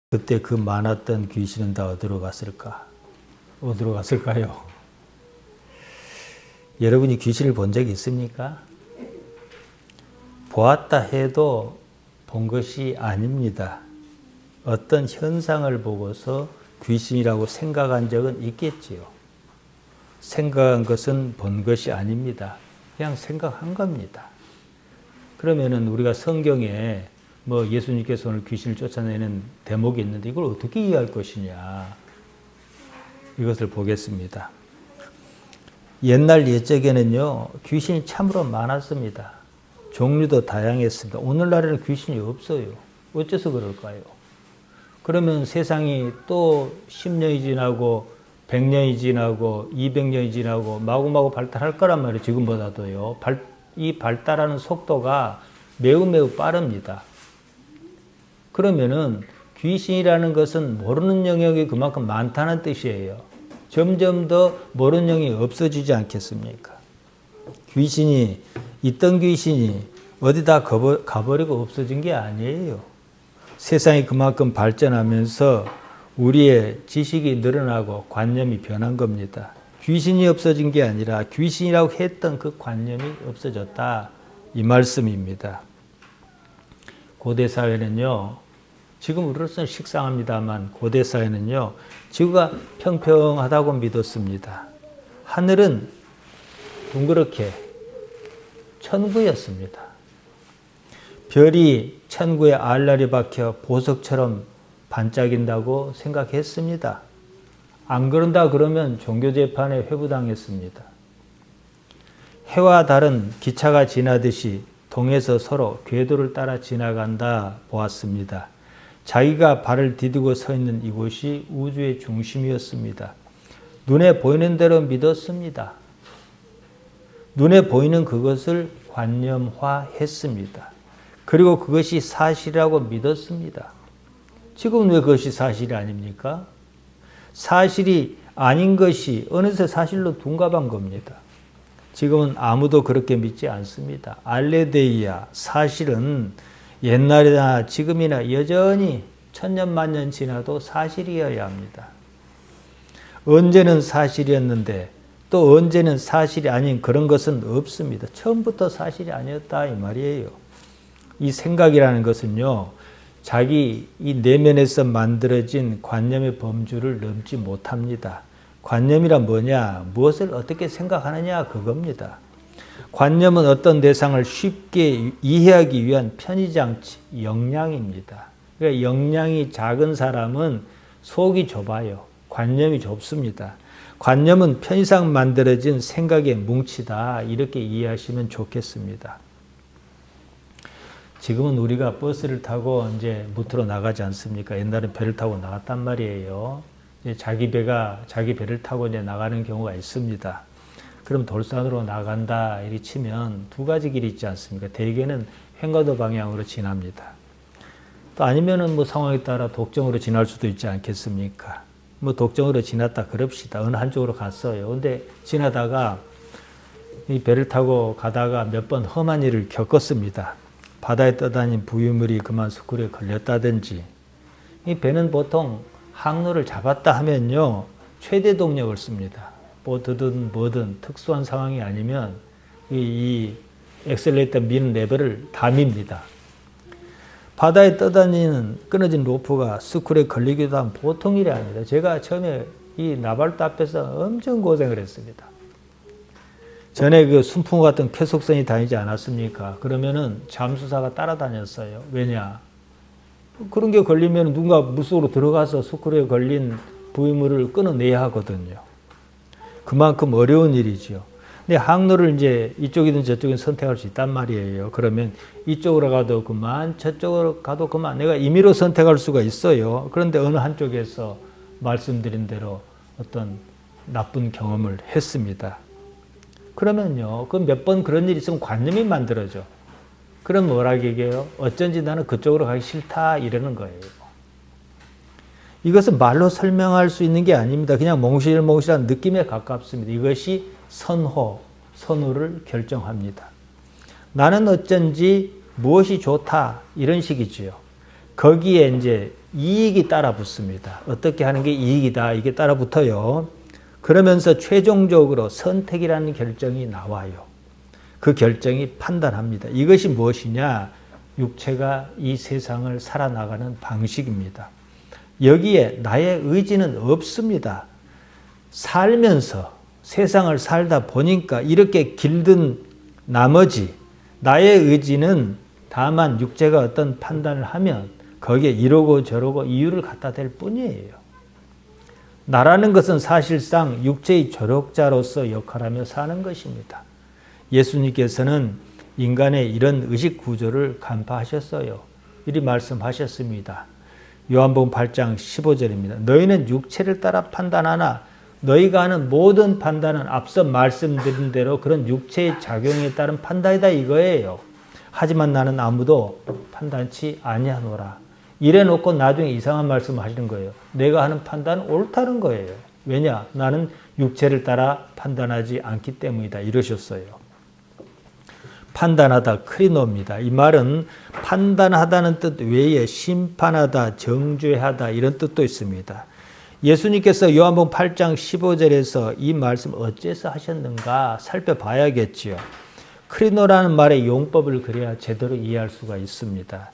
그때 그 많았던 귀신은 다 어디로 갔을까? 어디로 갔을까요? 여러분이 귀신을 본 적이 있습니까? 보았다 해도 본 것이 아닙니다. 어떤 현상을 보고서 귀신이라고 생각한 적은 있겠지요. 생각한 것은 본 것이 아닙니다. 그냥 생각한 겁니다. 그러면은 우리가 성경에 예수님께서 오늘 귀신을 쫓아내는 대목이 있는데 이걸 어떻게 이해할 것이냐. 이것을 보겠습니다. 옛날 옛적에는요, 귀신이 참으로 많았습니다. 종류도 다양했습니다. 오늘날에는 귀신이 없어요. 어째서 그럴까요? 그러면 세상이 또 10년이 지나고 100년이 지나고 200년이 지나고 마구마구 발달할 거란 말이에요. 지금보다도요. 이 발달하는 속도가 매우 빠릅니다. 그러면은 귀신이라는 것은 모르는 영역이 그만큼 많다는 뜻이에요. 점점 더 모르는 영역이 없어지지 않겠습니까? 귀신이, 있던 귀신이 어디다 가버리고 없어진 게 아니에요. 세상이 그만큼 발전하면서 우리의 지식이 늘어나고 관념이 변한 겁니다. 귀신이 없어진 게 아니라 귀신이라고 했던 그 관념이 없어졌다. 이 말씀입니다. 고대 사회는요, 지금 우리로서는 식상합니다만 고대 사회는요, 지구가 평평하다고 믿었습니다. 하늘은 둥그렇게 천구였습니다. 별이 천구에 알알이 박혀 보석처럼 반짝인다고 생각했습니다. 안 그런다 그러면 종교재판에 회부당했습니다. 해와 달은 기차가 지나듯이 동에서 서로 궤도를 따라 지나간다 보았습니다. 자기가 발을 디디고 서 있는 이곳이 우주의 중심이었습니다. 눈에 보이는 대로 믿었습니다. 눈에 보이는 그것을 관념화했습니다. 그리고 그것이 사실이라고 믿었습니다. 지금은 왜 그것이 사실이 아닙니까? 사실이 아닌 것이 어느새 사실로 둔갑한 겁니다. 지금은 아무도 그렇게 믿지 않습니다. 알레데이아, 사실은 옛날이나 지금이나 여전히 천년 만년 지나도 사실이어야 합니다. 언제는 사실이었는데 또 언제는 사실이 아닌 그런 것은 없습니다. 처음부터 사실이 아니었다 이 말이에요. 이 생각이라는 것은요, 자기 이 내면에서 만들어진 관념의 범주를 넘지 못합니다. 관념이란 뭐냐? 무엇을 어떻게 생각하느냐 그겁니다. 관념은 어떤 대상을 쉽게 이해하기 위한 편의장치, 역량입니다. 그러니까 역량이 작은 사람은 속이 좁아요. 관념이 좁습니다. 관념은 편의상 만들어진 생각의 뭉치다. 이렇게 이해하시면 좋겠습니다. 지금은 우리가 버스를 타고 이제 무트로 나가지 않습니까? 옛날엔 배를 타고 나갔단 말이에요. 자기 배를 타고 이제 나가는 경우가 있습니다. 그럼 돌산으로 나간다 이리 치면 두 가지 길이 있지 않습니까? 대개는 횡가도 방향으로 지납니다. 또 아니면은 상황에 따라 독정으로 지날 수도 있지 않겠습니까? 독정으로 지났다 그럽시다. 어느 한쪽으로 갔어요. 근데 지나다가 이 배를 타고 가다가 몇 번 험한 일을 겪었습니다. 바다에 떠다닌 부유물이 그만 수쿨에 걸렸다든지, 이 배는 보통 항로를 잡았다 하면요, 최대 동력을 씁니다. 보트든 뭐든 특수한 상황이 아니면 이 엑셀레이터 미는 레버를 다 밉니다. 바다에 떠다니는 끊어진 로프가 스쿨에 걸리기도 하면 보통 일이 아닙니다. 제가 처음에 이 나발도 앞에서 엄청 고생을 했습니다. 전에 그 순풍 같은 쾌속선이 다니지 않았습니까? 그러면은 잠수사가 따라다녔어요. 왜냐? 그런 게 걸리면 누군가 물속으로 들어가서 스쿨에 걸린 부유물을 끊어내야 하거든요. 그만큼 어려운 일이죠. 근데 항로를 이제 이쪽이든 저쪽이든 선택할 수 있단 말이에요. 그러면 이쪽으로 가도 그만, 저쪽으로 가도 그만. 내가 임의로 선택할 수가 있어요. 그런데 어느 한쪽에서 말씀드린 대로 어떤 나쁜 경험을 했습니다. 그러면요, 그 몇 번 그런 일이 있으면 관념이 만들어져. 그럼 뭐라 얘기해요? 어쩐지 나는 그쪽으로 가기 싫다 이러는 거예요. 이것은 말로 설명할 수 있는 게 아닙니다. 그냥 몽실몽실한 느낌에 가깝습니다. 이것이 선호를 결정합니다. 나는 어쩐지 무엇이 좋다 이런 식이지요. 거기에 이제 이익이 따라 붙습니다. 어떻게 하는 게 이익이다. 이게 따라 붙어요. 그러면서 최종적으로 선택이라는 결정이 나와요. 그 결정이 판단합니다. 이것이 무엇이냐? 육체가 이 세상을 살아나가는 방식입니다. 여기에 나의 의지는 없습니다. 살면서 세상을 살다 보니까 이렇게 길든 나머지 나의 의지는 다만 육체가 어떤 판단을 하면 거기에 이러고 저러고 이유를 갖다 댈 뿐이에요. 나라는 것은 사실상 육체의 조력자로서 역할하며 사는 것입니다. 예수님께서는 인간의 이런 의식 구조를 간파하셨어요. 이리 말씀하셨습니다. 요한복음 8장 15절입니다. 너희는 육체를 따라 판단하나 너희가 하는 모든 판단은 앞서 말씀드린 대로 그런 육체의 작용에 따른 판단이다 이거예요. 하지만 나는 아무도 판단치 아니하노라. 이래놓고 나중에 이상한 말씀을 하시는 거예요. 내가 하는 판단은 옳다는 거예요. 왜냐? 나는 육체를 따라 판단하지 않기 때문이다. 이러셨어요. 판단하다 크리노입니다. 이 말은 판단하다는 뜻 외에 심판하다, 정죄하다 이런 뜻도 있습니다. 예수님께서 요한복음 8장 15절에서 이 말씀 어째서 하셨는가 살펴봐야겠지요. 크리노라는 말의 용법을 그래야 제대로 이해할 수가 있습니다.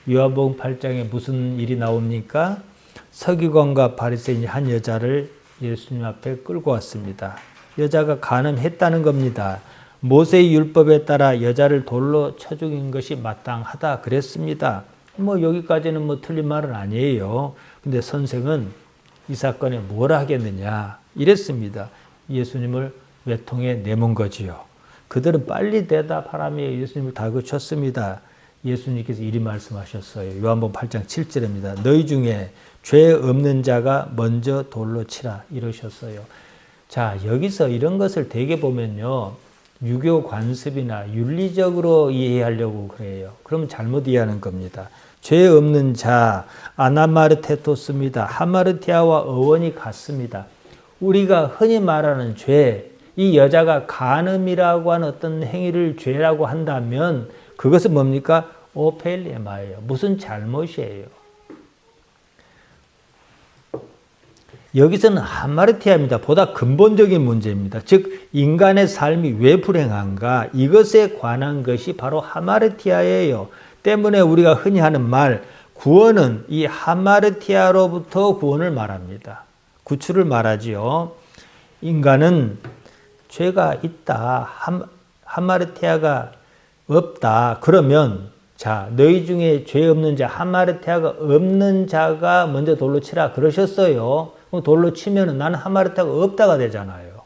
요한복음 8장에 무슨 일이 나옵니까? 서기관과 바리새인이 한 여자를 예수님 앞에 끌고 왔습니다. 여자가 간음했다는 겁니다. 모세의 율법에 따라 여자를 돌로 쳐 죽인 것이 마땅하다 그랬습니다. 여기까지는 틀린 말은 아니에요. 근데 선생은 이 사건에 뭘 하겠느냐 이랬습니다. 예수님을 외통에 내몬 거지요. 그들은 빨리 대답하라며 예수님을 다그쳤습니다. 예수님께서 이리 말씀하셨어요. 요한복음 8장 7절입니다. 너희 중에 죄 없는 자가 먼저 돌로 치라 이러셨어요. 자, 여기서 이런 것을 대개 보면요. 유교 관습이나 윤리적으로 이해하려고 그래요. 그러면 잘못 이해하는 겁니다. 죄 없는 자, 아나마르테토스입니다. 하마르티아와 어원이 같습니다. 우리가 흔히 말하는 죄, 이 여자가 간음이라고 하는 어떤 행위를 죄라고 한다면 그것은 뭡니까? 오펠레마예요. 무슨 잘못이에요. 여기서는 하마르티아입니다. 보다 근본적인 문제입니다. 즉 인간의 삶이 왜 불행한가 이것에 관한 것이 바로 하마르티아예요. 때문에 우리가 흔히 하는 말 구원은 이 하마르티아로부터 구원을 말합니다. 구출을 말하지요. 인간은 죄가 있다. 하마르티아가 없다. 그러면 자 너희 중에 죄 없는 자 하마르티아가 없는 자가 먼저 돌로 치라 그러셨어요. 돌로 치면은 나는 하마르티아가 없다가 되잖아요.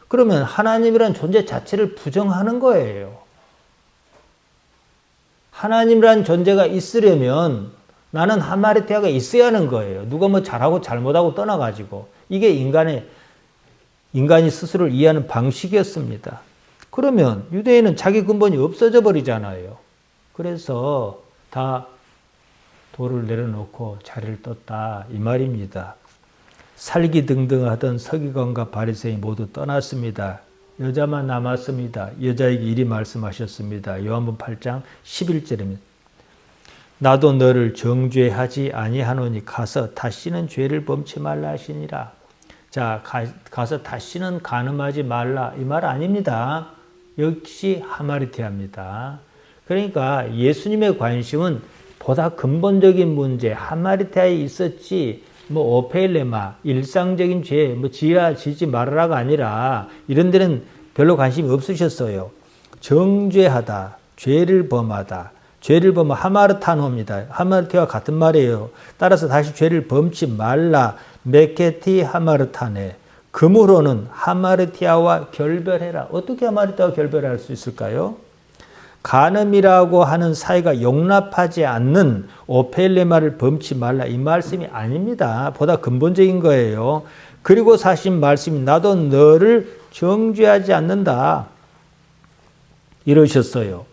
그러면 하나님이라는 존재 자체를 부정하는 거예요. 하나님이라는 존재가 있으려면 나는 하마르티아가 있어야 하는 거예요. 누가 잘하고 잘못하고 떠나가지고. 이게 인간이 스스로를 이해하는 방식이었습니다. 그러면 유대인은 자기 근본이 없어져 버리잖아요. 그래서 다 돌을 내려놓고 자리를 떴다 이 말입니다. 살기등등하던 서기관과 바리새인이 모두 떠났습니다. 여자만 남았습니다. 여자에게 이리 말씀하셨습니다. 요한복음 8장 11절입니다. 나도 너를 정죄하지 아니하노니 가서 다시는 죄를 범치 말라 하시니라. 자, 가서 다시는 간음하지 말라 이 말 아닙니다. 역시 하마르티아입니다. 그러니까 예수님의 관심은 보다 근본적인 문제, 하마르티아에 있었지 오페일레마, 일상적인 죄, 지지 말아라가 아니라 이런 데는 별로 관심이 없으셨어요. 정죄하다, 죄를 범하다, 죄를 범하 하마르타노입니다. 하마르티아와 같은 말이에요. 따라서 다시 죄를 범치 말라, 메케티 하마르타네. 그므로는 하마르티아와 결별해라. 어떻게 하마르티아와 결별할 수 있을까요? 간음이라고 하는 사이가 용납하지 않는 오펠레마를 범치 말라 이 말씀이 아닙니다. 보다 근본적인 거예요. 그리고 사신 말씀이 나도 너를 정죄하지 않는다 이러셨어요.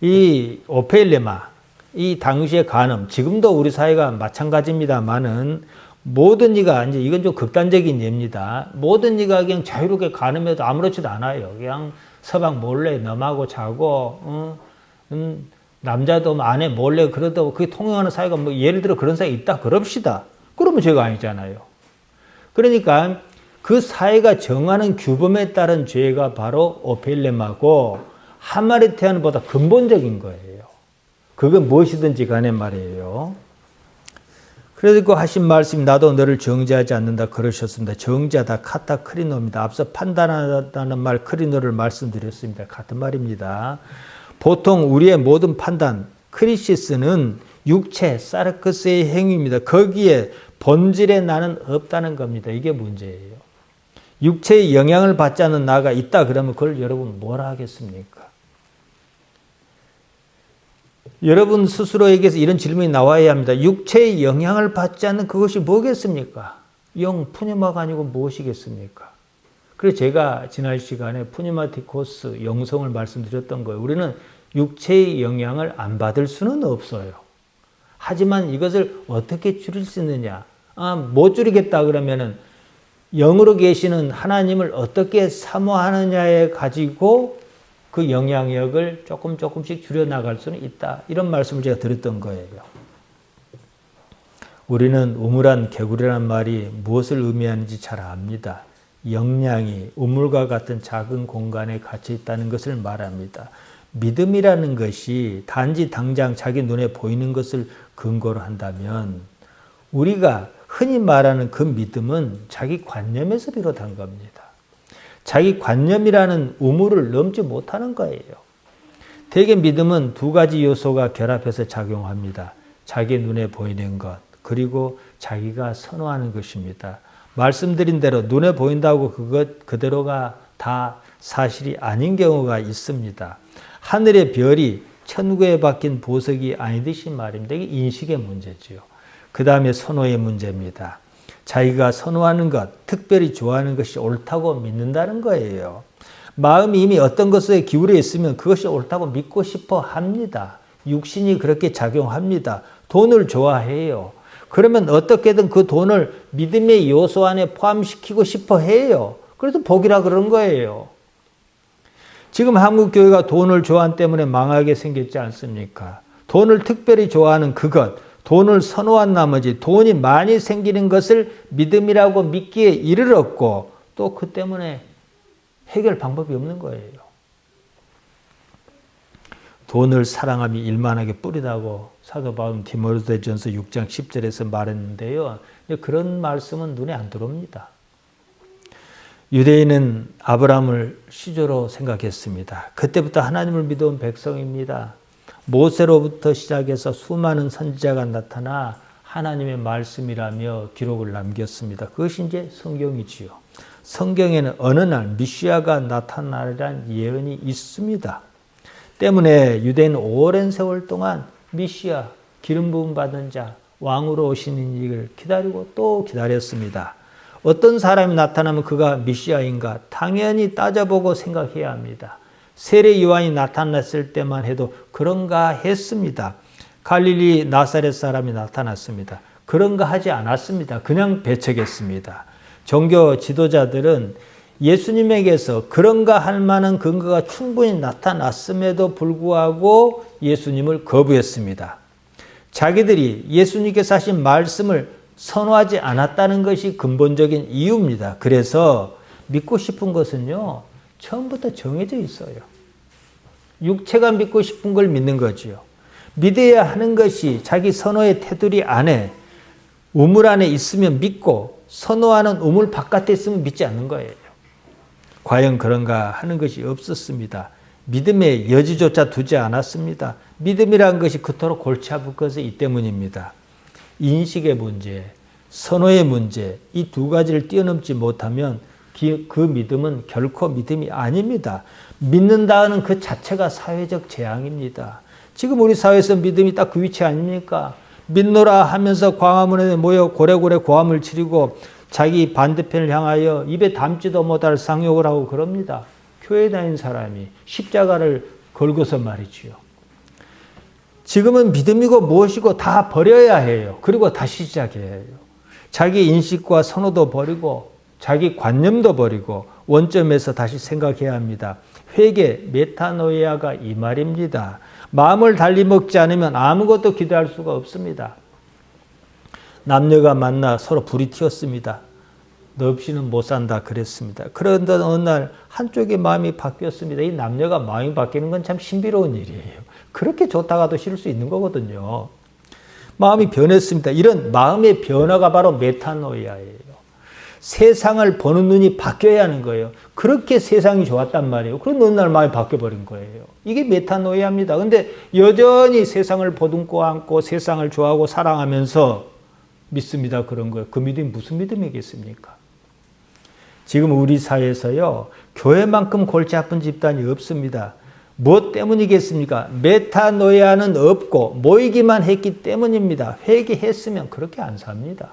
이 오펠레마, 이 당시의 간음, 지금도 우리 사회가 마찬가지입니다만은 모든 이가 이제 이건 좀 극단적인 예입니다. 모든 이가 그냥 자유롭게 간음해도 아무렇지도 않아요. 그냥 서방 몰래 넘하고 자고 남자도 아내 몰래 그러다고 그게 통용하는 사회가 뭐 예를 들어 그런 사회가 있다 그럽시다. 그러면 죄가 아니잖아요. 그러니까 그 사회가 정하는 규범에 따른 죄가 바로 오펠렘하고 하마르티아는보다 근본적인 거예요. 그건 무엇이든지 간에 말이에요. 그리고 하신 말씀이 나도 너를 정죄하지 않는다 그러셨습니다. 정죄하다 카타크리노입니다. 앞서 판단하다는 말 크리노를 말씀드렸습니다. 같은 말입니다. 보통 우리의 모든 판단 크리시스는 육체 사르크스의 행위입니다. 거기에 본질의 나는 없다는 겁니다. 이게 문제예요. 육체의 영향을 받지 않는 나가 있다 그러면 그걸 여러분 뭐라 하겠습니까? 여러분 스스로에게서 이런 질문이 나와야 합니다. 육체의 영향을 받지 않는 그것이 뭐겠습니까? 영, 푸니마가 아니고 무엇이겠습니까? 그래서 제가 지난 시간에 푸니마티코스 영성을 말씀드렸던 거예요. 우리는 육체의 영향을 안 받을 수는 없어요. 하지만 이것을 어떻게 줄일 수 있느냐? 못 줄이겠다 그러면은 영으로 계시는 하나님을 어떻게 사모하느냐에 가지고 그 영향력을 조금씩 줄여나갈 수는 있다. 이런 말씀을 제가 드렸던 거예요. 우리는 우물한 개구리라는 말이 무엇을 의미하는지 잘 압니다. 영양이 우물과 같은 작은 공간에 갇혀 있다는 것을 말합니다. 믿음이라는 것이 단지 당장 자기 눈에 보이는 것을 근거로 한다면 우리가 흔히 말하는 그 믿음은 자기 관념에서 비롯한 겁니다. 자기 관념이라는 우물을 넘지 못하는 거예요. 대개 믿음은 두 가지 요소가 결합해서 작용합니다. 자기 눈에 보이는 것, 그리고 자기가 선호하는 것입니다. 말씀드린 대로 눈에 보인다고 그것 그대로가 다 사실이 아닌 경우가 있습니다. 하늘의 별이 천국에 박힌 보석이 아니듯이 말입니다. 이게 인식의 문제지요. 그 다음에 선호의 문제입니다. 자기가 선호하는 것, 특별히 좋아하는 것이 옳다고 믿는다는 거예요. 마음이 이미 어떤 것에 기울어 있으면 그것이 옳다고 믿고 싶어 합니다. 육신이 그렇게 작용합니다. 돈을 좋아해요. 그러면 어떻게든 그 돈을 믿음의 요소 안에 포함시키고 싶어 해요. 그래서 복이라 그런 거예요. 지금 한국 교회가 돈을 좋아하는 때문에 망하게 생겼지 않습니까? 돈을 특별히 좋아하는 그것, 돈을 선호한 나머지 돈이 많이 생기는 것을 믿음이라고 믿기에 이르렀고 또 그 때문에 해결 방법이 없는 거예요. 돈을 사랑하며 일만하게 뿌리다고 사도 바울은 디모데전서 6장 10절에서 말했는데요. 그런 말씀은 눈에 안 들어옵니다. 유대인은 아브라함을 시조로 생각했습니다. 그때부터 하나님을 믿어온 백성입니다. 모세로부터 시작해서 수많은 선지자가 나타나 하나님의 말씀이라며 기록을 남겼습니다. 그것이 이제 성경이지요. 성경에는 어느 날 메시아가 나타나리라는 예언이 있습니다. 때문에 유대인은 오랜 세월 동안 메시아, 기름 부음 받은 자, 왕으로 오시는 이를 기다리고 또 기다렸습니다. 어떤 사람이 나타나면 그가 메시아인가? 당연히 따져보고 생각해야 합니다. 세례 요한이 나타났을 때만 해도 그런가 했습니다. 갈릴리 나사렛 사람이 나타났습니다. 그런가 하지 않았습니다. 그냥 배척했습니다. 종교 지도자들은 예수님에게서 그런가 할 만한 근거가 충분히 나타났음에도 불구하고 예수님을 거부했습니다. 자기들이 예수님께서 하신 말씀을 선호하지 않았다는 것이 근본적인 이유입니다. 그래서 믿고 싶은 것은요, 처음부터 정해져 있어요. 육체가 믿고 싶은 걸 믿는 거지요. 믿어야 하는 것이 자기 선호의 테두리 안에, 우물 안에 있으면 믿고 선호하는 우물 바깥에 있으면 믿지 않는 거예요. 과연 그런가 하는 것이 없었습니다. 믿음의 여지조차 두지 않았습니다. 믿음이라는 것이 그토록 골치 아플 것은 이 때문입니다. 인식의 문제, 선호의 문제, 이 두 가지를 뛰어넘지 못하면 그 믿음은 결코 믿음이 아닙니다. 믿는다는 그 자체가 사회적 재앙입니다. 지금 우리 사회에서 믿음이 딱 그 위치 아닙니까? 믿노라 하면서 광화문에 모여 고래고래 고함을 치르고 자기 반대편을 향하여 입에 담지도 못할 상욕을 하고 그럽니다. 교회 다닌 사람이 십자가를 걸고서 말이지요. 지금은 믿음이고 무엇이고 다 버려야 해요. 그리고 다시 시작해야 해요. 자기 인식과 선호도 버리고 자기 관념도 버리고 원점에서 다시 생각해야 합니다. 회개, 메타노이아가 이 말입니다. 마음을 달리 먹지 않으면 아무것도 기대할 수가 없습니다. 남녀가 만나 서로 불이 튀었습니다. 너 없이는 못 산다 그랬습니다. 그런데 어느 날 한쪽의 마음이 바뀌었습니다. 이 남녀가 마음이 바뀌는 건 참 신비로운 일이에요. 그렇게 좋다가도 싫을 수 있는 거거든요. 마음이 변했습니다. 이런 마음의 변화가 바로 메타노이아예요. 세상을 보는 눈이 바뀌어야 하는 거예요. 그렇게 세상이 좋았단 말이에요. 그런데 어느 날 마음이 바뀌어버린 거예요. 이게 메타노이아입니다. 근데 여전히 세상을 보듬고 안고 세상을 좋아하고 사랑하면서 믿습니다. 그런 거예요. 그 믿음이 무슨 믿음이겠습니까? 지금 우리 사회에서요, 교회만큼 골치 아픈 집단이 없습니다. 무엇 때문이겠습니까? 메타노이아는 없고 모이기만 했기 때문입니다. 회개했으면 그렇게 안 삽니다.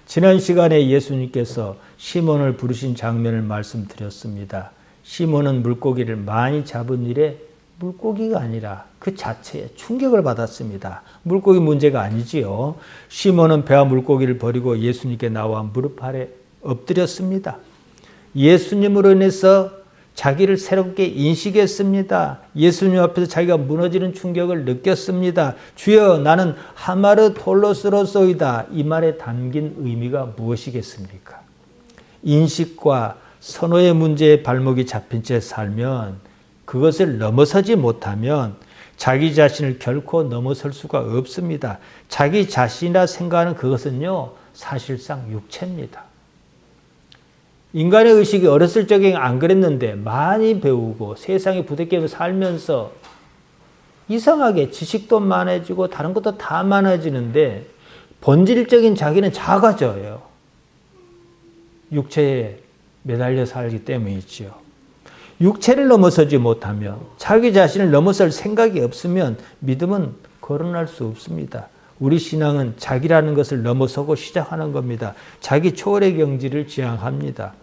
지난 시간에 예수님께서 시몬을 부르신 장면을 말씀드렸습니다. 시몬은 물고기를 많이 잡은 일에 물고기가 아니라 그 자체에 충격을 받았습니다. 물고기 문제가 아니지요. 시몬은 배와 물고기를 버리고 예수님께 나와 무릎 아래 엎드렸습니다. 예수님으로 인해서 자기를 새롭게 인식했습니다. 예수님 앞에서 자기가 무너지는 충격을 느꼈습니다. 주여, 나는 하마르톨로스로소이다. 이 말에 담긴 의미가 무엇이겠습니까? 인식과 선호의 문제에 발목이 잡힌 채 살면, 그것을 넘어서지 못하면 자기 자신을 결코 넘어설 수가 없습니다. 자기 자신이라 생각하는 그것은요, 사실상 육체입니다. 인간의 의식이 어렸을 적에는 안 그랬는데 많이 배우고 세상에 부대끼며 살면서 이상하게 지식도 많아지고 다른 것도 다 많아지는데 본질적인 자기는 작아져요. 육체에 매달려 살기 때문이지요. 육체를 넘어서지 못하면, 자기 자신을 넘어설 생각이 없으면 믿음은 거론할 수 없습니다. 우리 신앙은 자기라는 것을 넘어서고 시작하는 겁니다. 자기 초월의 경지를 지향합니다.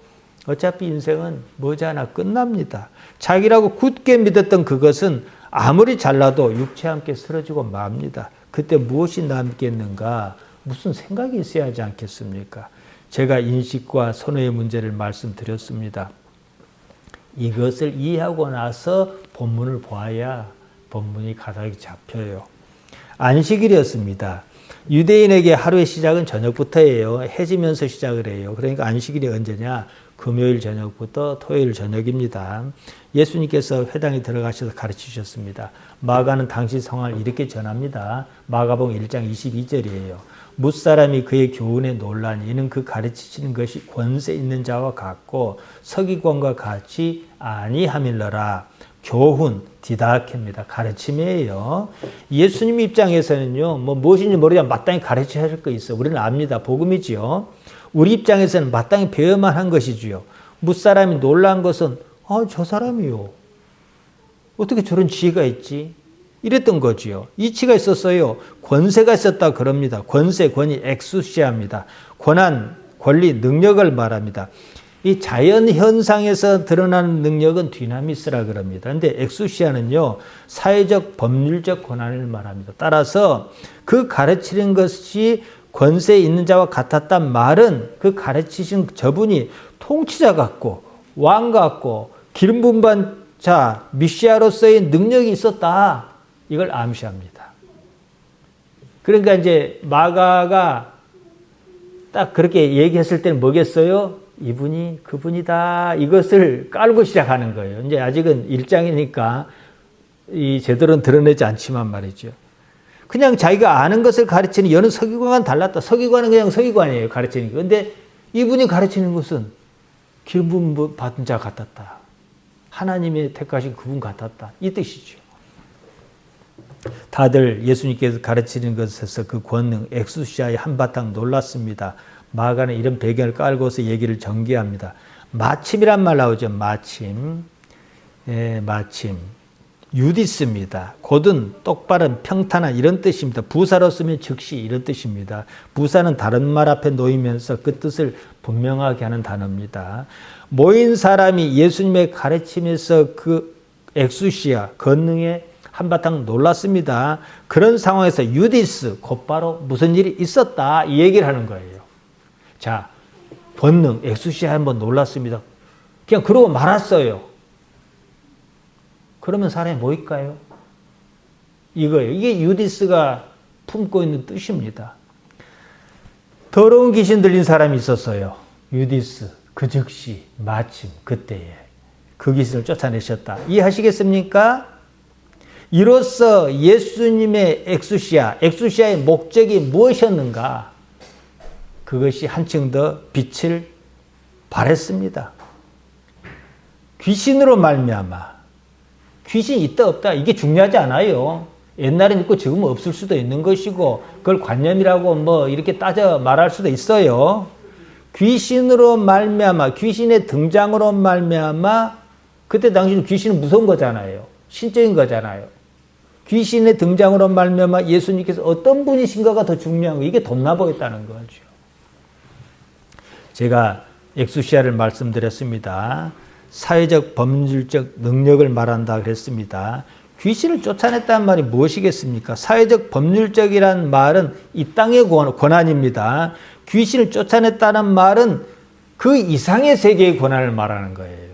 어차피 인생은 머지않아 끝납니다. 자기라고 굳게 믿었던 그것은 아무리 잘나도 육체와 함께 쓰러지고 맙니다. 그때 무엇이 남겠는가? 무슨 생각이 있어야 하지 않겠습니까? 제가 인식과 선호의 문제를 말씀드렸습니다. 이것을 이해하고 나서 본문을 보아야 본문이 가닥이 잡혀요. 안식일이었습니다. 유대인에게 하루의 시작은 저녁부터예요. 해지면서 시작을 해요. 그러니까 안식일이 언제냐? 금요일 저녁부터 토요일 저녁입니다. 예수님께서 회당에 들어가셔서 가르치셨습니다. 마가는 당시 상황을 이렇게 전합니다. 마가복음 1장 22절이에요. 뭇사람이 그의 교훈에 놀라니 이는 그 가르치시는 것이 권세 있는 자와 같고 서기관과 같이 아니함일러라. 교훈, 디다케입니다. 가르침이에요. 예수님 입장에서는요, 무엇인지 모르지만 마땅히 가르쳐야 할 거 있어. 우리는 압니다. 복음이지요. 우리 입장에서는 마땅히 배워만 한 것이지요. 뭇사람이 놀란 것은, 저 사람이요. 어떻게 저런 지혜가 있지? 이랬던 거지요. 이치가 있었어요. 권세가 있었다 그럽니다. 권세, 권위, 엑수시아입니다. 권한, 권리, 능력을 말합니다. 이 자연 현상에서 드러나는 능력은 디나미스라 그럽니다. 근데 엑수시아는요, 사회적, 법률적 권한을 말합니다. 따라서 그 가르치는 것이 권세 있는 자와 같았단 말은 그 가르치신 저분이 통치자 같고, 왕 같고, 기름 부은 자, 미시아로서의 능력이 있었다. 이걸 암시합니다. 그러니까 이제 마가가 딱 그렇게 얘기했을 때는 뭐겠어요? 이분이 그분이다. 이것을 깔고 시작하는 거예요. 이제 아직은 1장이니까 이 제대로는 드러내지 않지만 말이죠. 그냥 자기가 아는 것을 가르치는 여는 서기관과는 달랐다. 서기관은 그냥 서기관이에요. 가르치는 게. 그런데 이분이 가르치는 것은 기름 부음 받은 자 같았다. 하나님의 택하신 그분 같았다. 이 뜻이죠. 다들 예수님께서 가르치는 것에서 그 권능, 엑수시아에 한바탕 놀랐습니다. 마가는 이런 배경을 깔고서 얘기를 전개합니다. 마침이란 말 나오죠. 마침. 마침. 유디스입니다. 곧은 똑바른, 평탄한 이런 뜻입니다. 부사로 쓰면 즉시 이런 뜻입니다. 부사는 다른 말 앞에 놓이면서 그 뜻을 분명하게 하는 단어입니다. 모인 사람이 예수님의 가르침에서 그 엑수시아, 권능에 한바탕 놀랐습니다. 그런 상황에서 유디스, 곧바로 무슨 일이 있었다 이 얘기를 하는 거예요. 자, 권능, 엑수시아 한번 놀랐습니다. 그냥 그러고 말았어요. 그러면 사람이 뭐일까요? 이거예요. 이게 유디스가 품고 있는 뜻입니다. 더러운 귀신 들린 사람이 있었어요. 유디스. 그 즉시 마침 그때에 그 귀신을 쫓아내셨다. 이해하시겠습니까? 이로써 예수님의 엑수시아의 목적이 무엇이었는가? 그것이 한층 더 빛을 발했습니다. 귀신으로 말미암아. 귀신이 있다 없다 이게 중요하지 않아요. 옛날엔 있고 지금은 없을 수도 있는 것이고 그걸 관념이라고 뭐 이렇게 따져 말할 수도 있어요. 귀신으로 말미암아 귀신의 등장으로 말미암아 그때 당시는 귀신은 무서운 거잖아요. 신적인 거잖아요. 귀신의 등장으로 말미암아 예수님께서 어떤 분이신가가 더 중요한 거예요. 이게 돋나 보였다는 거죠. 제가 엑수시아를 말씀드렸습니다. 사회적 법률적 능력을 말한다 그랬습니다. 귀신을 쫓아냈다는 말이 무엇이겠습니까? 사회적 법률적이라는 말은 이 땅의 권한입니다. 귀신을 쫓아냈다는 말은 그 이상의 세계의 권한을 말하는 거예요.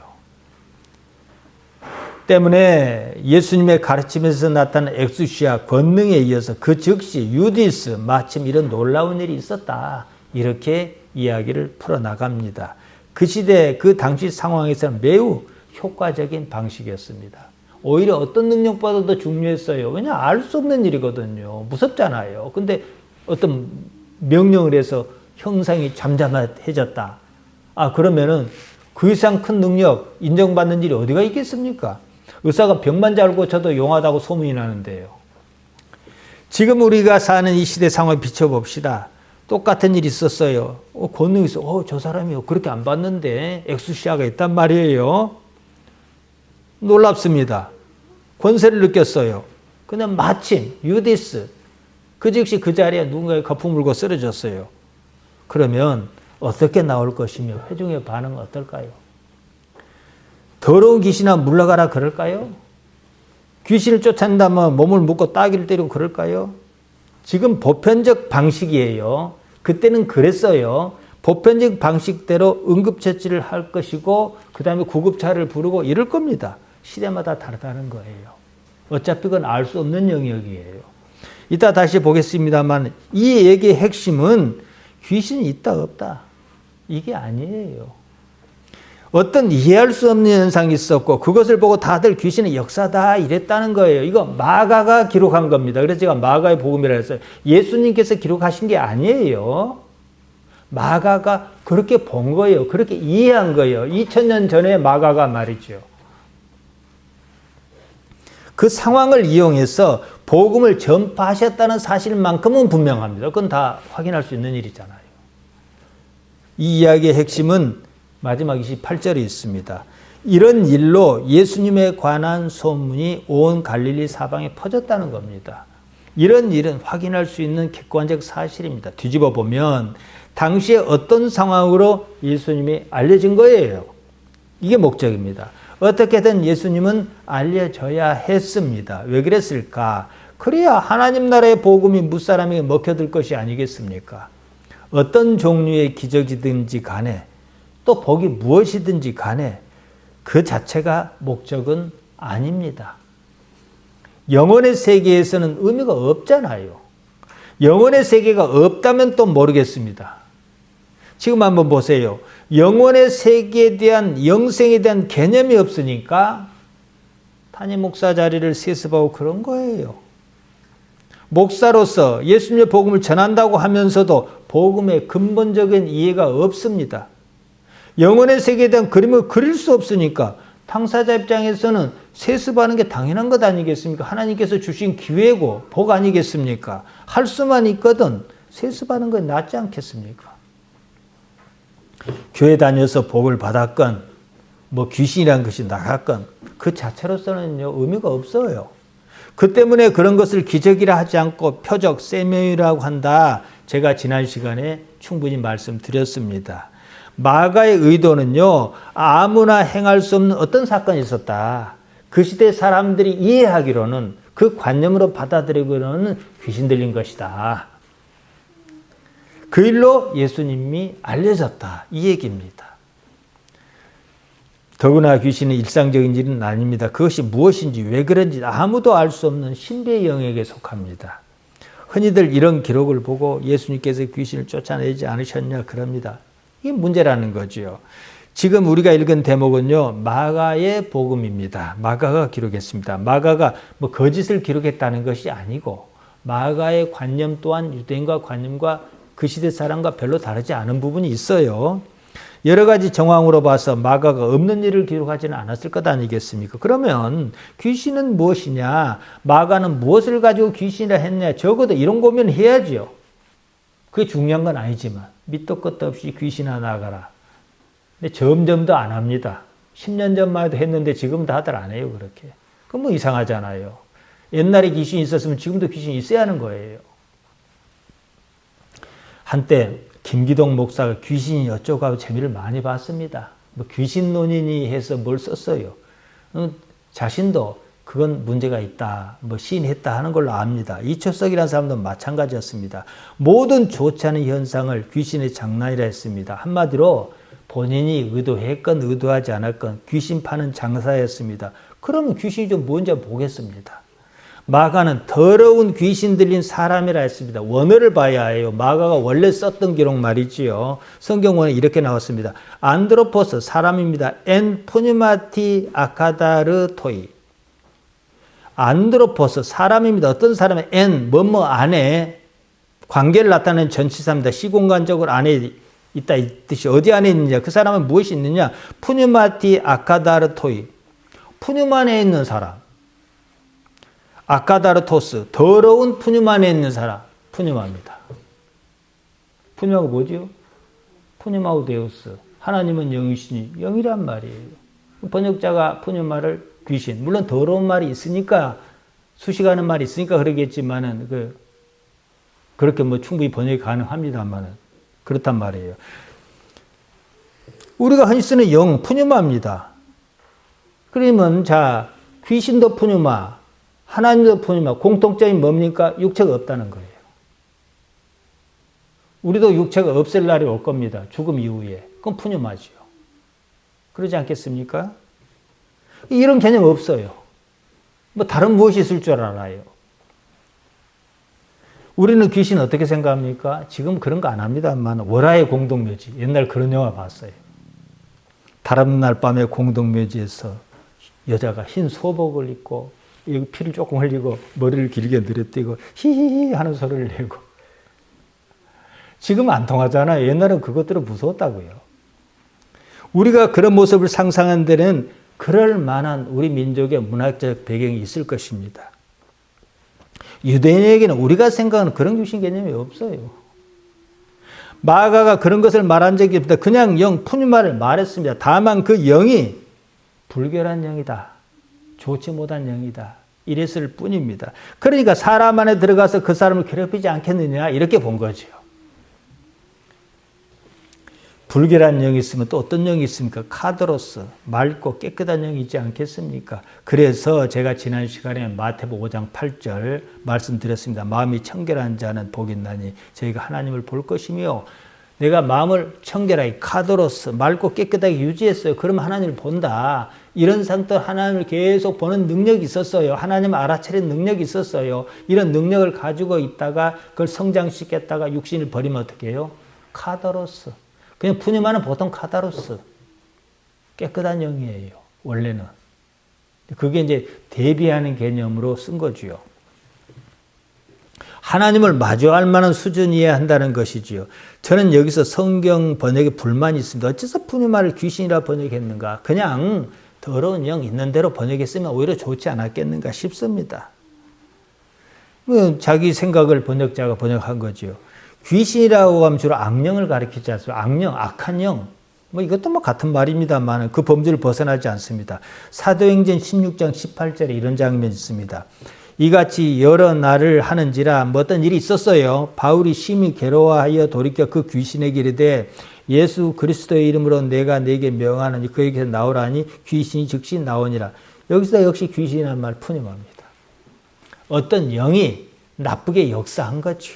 때문에 예수님의 가르침에서 나타난 엑수시아 권능에 이어서 그 즉시 유디스 마침 이런 놀라운 일이 있었다. 이렇게 이야기를 풀어나갑니다. 그 시대 그 당시 상황에서는 매우 효과적인 방식이었습니다. 오히려 어떤 능력보다 더 중요했어요. 왜냐 알 수 없는 일이거든요. 무섭잖아요. 근데 어떤 명령을 해서 형상이 잠잠해졌다. 그러면은 그 이상 큰 능력 인정받는 일이 어디가 있겠습니까? 의사가 병만 잘 고쳐도 용하다고 소문이 나는데요. 지금 우리가 사는 이 시대 상황에 비춰봅시다. 똑같은 일이 있었어요. 권능이 있어. 저 사람이 그렇게 안 봤는데 엑수시아가 있단 말이에요. 놀랍습니다. 권세를 느꼈어요. 근데 마침 유디스 그 즉시 그 자리에 누군가의 거품 물고 쓰러졌어요. 그러면 어떻게 나올 것이며 회중의 반응은 어떨까요? 더러운 귀신아 물러가라 그럴까요? 귀신을 쫓아낸다면 몸을 묶고 따귀를 때리고 그럴까요? 지금 보편적 방식이에요. 그때는 그랬어요. 보편적 방식대로 응급처치를 할 것이고 그 다음에 구급차를 부르고 이럴 겁니다. 시대마다 다르다는 거예요. 어차피 그건 알 수 없는 영역이에요. 이따 다시 보겠습니다만 이 얘기의 핵심은 귀신이 있다 없다 이게 아니에요. 어떤 이해할 수 없는 현상이 있었고 그것을 보고 다들 귀신의 역사다 이랬다는 거예요. 이거 마가가 기록한 겁니다. 그래서 제가 마가의 복음이라 했어요. 예수님께서 기록하신 게 아니에요. 마가가 그렇게 본 거예요. 그렇게 이해한 거예요. 2000년 전에 마가가 말이죠. 그 상황을 이용해서 복음을 전파하셨다는 사실만큼은 분명합니다. 그건 다 확인할 수 있는 일이잖아요. 이 이야기의 핵심은 마지막 28절에 있습니다. 이런 일로 예수님에 관한 소문이 온 갈릴리 사방에 퍼졌다는 겁니다. 이런 일은 확인할 수 있는 객관적 사실입니다. 뒤집어 보면 당시에 어떤 상황으로 예수님이 알려진 거예요. 이게 목적입니다. 어떻게든 예수님은 알려져야 했습니다. 왜 그랬을까? 그래야 하나님 나라의 복음이 무사람에게 먹혀들 것이 아니겠습니까? 어떤 종류의 기적이든지 간에 또 복이 무엇이든지 간에 그 자체가 목적은 아닙니다. 영혼의 세계에서는 의미가 없잖아요. 영혼의 세계가 없다면 또 모르겠습니다. 지금 한번 보세요. 영혼의 세계에 대한 영생에 대한 개념이 없으니까 담임 목사 자리를 세습하고 그런 거예요. 목사로서 예수님의 복음을 전한다고 하면서도 복음의 근본적인 이해가 없습니다. 영혼의 세계에 대한 그림을 그릴 수 없으니까 당사자 입장에서는 세습하는 게 당연한 것 아니겠습니까? 하나님께서 주신 기회고 복 아니겠습니까? 할 수만 있거든 세습하는 건 낫지 않겠습니까? 교회 다녀서 복을 받았건 뭐 귀신이라는 것이 나갔건 그 자체로서는요 의미가 없어요. 그 때문에 그런 것을 기적이라 하지 않고 표적, 세명이라고 한다. 제가 지난 시간에 충분히 말씀드렸습니다. 마가의 의도는요 아무나 행할 수 없는 어떤 사건이 있었다. 그 시대 사람들이 이해하기로는 그 관념으로 받아들이기로는 귀신 들린 것이다. 그 일로 예수님이 알려졌다. 이 얘기입니다. 더구나 귀신은 일상적인 일은 아닙니다. 그것이 무엇인지 왜 그런지 아무도 알 수 없는 신비의 영역에 속합니다. 흔히들 이런 기록을 보고 예수님께서 귀신을 쫓아내지 않으셨냐 그럽니다. 이게 문제라는 거죠. 지금 우리가 읽은 대목은요, 마가의 복음입니다. 마가가 기록했습니다. 마가가 뭐 거짓을 기록했다는 것이 아니고 마가의 관념 또한 유대인과 관념과 그 시대 사람과 별로 다르지 않은 부분이 있어요. 여러 가지 정황으로 봐서 마가가 없는 일을 기록하지는 않았을 것 아니겠습니까? 그러면 귀신은 무엇이냐? 마가는 무엇을 가지고 귀신이라 했냐? 적어도 이런 고민을 해야지요. 그게 중요한 건 아니지만 밑도 끝도 없이 귀신아 나가라. 근데 점점 더 안 합니다. 10년 전만 해도 했는데 지금 다들 안 해요. 그렇게. 그건 뭐 이상하잖아요. 옛날에 귀신이 있었으면 지금도 귀신이 있어야 하는 거예요. 한때 김기동 목사가 귀신이 어쩌고 하고 재미를 많이 봤습니다. 뭐 귀신 논인이 해서 뭘 썼어요. 자신도 그건 문제가 있다, 뭐 시인했다 하는 걸로 압니다. 이초석이라는 사람도 마찬가지였습니다. 모든 좋지 않은 현상을 귀신의 장난이라 했습니다. 한마디로 본인이 의도했건 의도하지 않았건 귀신 파는 장사였습니다. 그러면 귀신이 좀 뭔지 보겠습니다. 마가는 더러운 귀신 들린 사람이라 했습니다. 원어를 봐야 해요. 마가가 원래 썼던 기록 말이지요. 성경원에 이렇게 나왔습니다. 안드로포스 사람입니다. 엔 푸니마티 아카다르토이. 안드로포스 사람입니다. 어떤 사람의 엔 뭐뭐 안에 관계를 나타내는 전치사입니다. 시공간적으로 안에 있다 이 뜻이 어디 안에 있느냐? 그 사람은 무엇이 있느냐? 푸니마티 아카다르토이. 푸뉴만에 있는 사람. 아카다르토스, 더러운 푸뉴만에 있는 사람, 푸뉴마입니다. 푸뉴마가 뭐지요? 푸뉴마우 데우스, 하나님은 영이시니 영이란 말이에요. 번역자가 푸뉴마를 귀신, 물론 더러운 말이 있으니까 수식하는 말이 있으니까 그러겠지만은 그렇게 뭐 충분히 번역이 가능합니다만은 그렇단 말이에요. 우리가 흔히 쓰는 영, 푸뉴마입니다. 그러면 자 귀신도 푸뉴마. 하나님도 푸뉴마, 공통점이 뭡니까? 육체가 없다는 거예요. 우리도 육체가 없을 날이 올 겁니다. 죽음 이후에. 그건 푸뉴마지요. 그러지 않겠습니까? 이런 개념 없어요. 뭐 다른 무엇이 있을 줄 알아요. 우리는 귀신 어떻게 생각합니까? 지금 그런 거 안 합니다만 월화의 공동묘지. 옛날 그런 영화 봤어요. 다음날 밤에 공동묘지에서 여자가 흰 소복을 입고 여기 피를 조금 흘리고 머리를 길게 늘어뜨리고 히히히 하는 소리를 내고 지금 안 통하잖아요. 옛날엔 그것들은 무서웠다고요. 우리가 그런 모습을 상상한 데는 그럴 만한 우리 민족의 문화적 배경이 있을 것입니다. 유대인에게는 우리가 생각하는 그런 귀신 개념이 없어요. 마가가 그런 것을 말한 적이 없다. 그냥 영 푸뉴마를 말했습니다. 다만 그 영이 불결한 영이다. 좋지 못한 영이다. 이랬을 뿐입니다. 그러니까 사람 안에 들어가서 그 사람을 괴롭히지 않겠느냐 이렇게 본 거죠. 불결한 영이 있으면 또 어떤 영이 있습니까? 카드로스, 맑고 깨끗한 영이 있지 않겠습니까? 그래서 제가 지난 시간에 마태복음 5장 8절 말씀드렸습니다. 마음이 청결한 자는 복이 있나니 저희가 하나님을 볼 것이며 내가 마음을 청결하게 카드로스, 맑고 깨끗하게 유지했어요. 그러면 하나님을 본다. 이런 상태 하나님을 계속 보는 능력이 있었어요. 하나님을 알아차리는 능력이 있었어요. 이런 능력을 가지고 있다가 그걸 성장시켰다가 육신을 버리면 어떻게 해요? 카다로스. 그냥 푸뉴마는 보통 카다로스. 깨끗한 영이에요. 원래는. 그게 이제 대비하는 개념으로 쓴 거지요. 하나님을 마주할 만한 수준이어야 한다는 것이지요. 저는 여기서 성경 번역에 불만이 있습니다. 어째서 푸뉴마를 귀신이라 번역했는가? 그냥 더러운 영 있는 대로 번역했으면 오히려 좋지 않았겠는가 싶습니다. 자기 생각을 번역자가 번역한 거지요. 귀신이라고 하면 주로 악령을 가리키지 않습니까? 악령, 악한 영. 이것도 같은 말입니다만 그 범주를 벗어나지 않습니다. 사도행전 16장 18절에 이런 장면이 있습니다. 이같이 여러 날을 하는지라 어떤 일이 있었어요. 바울이 심히 괴로워하여 돌이켜 그 귀신에게 이르되 예수 그리스도의 이름으로 내가 네게 명하노니 그에게서 나오라니 귀신이 즉시 나오니라. 여기서 역시 귀신이라는 말 푸념합니다. 어떤 영이 나쁘게 역사한 거죠.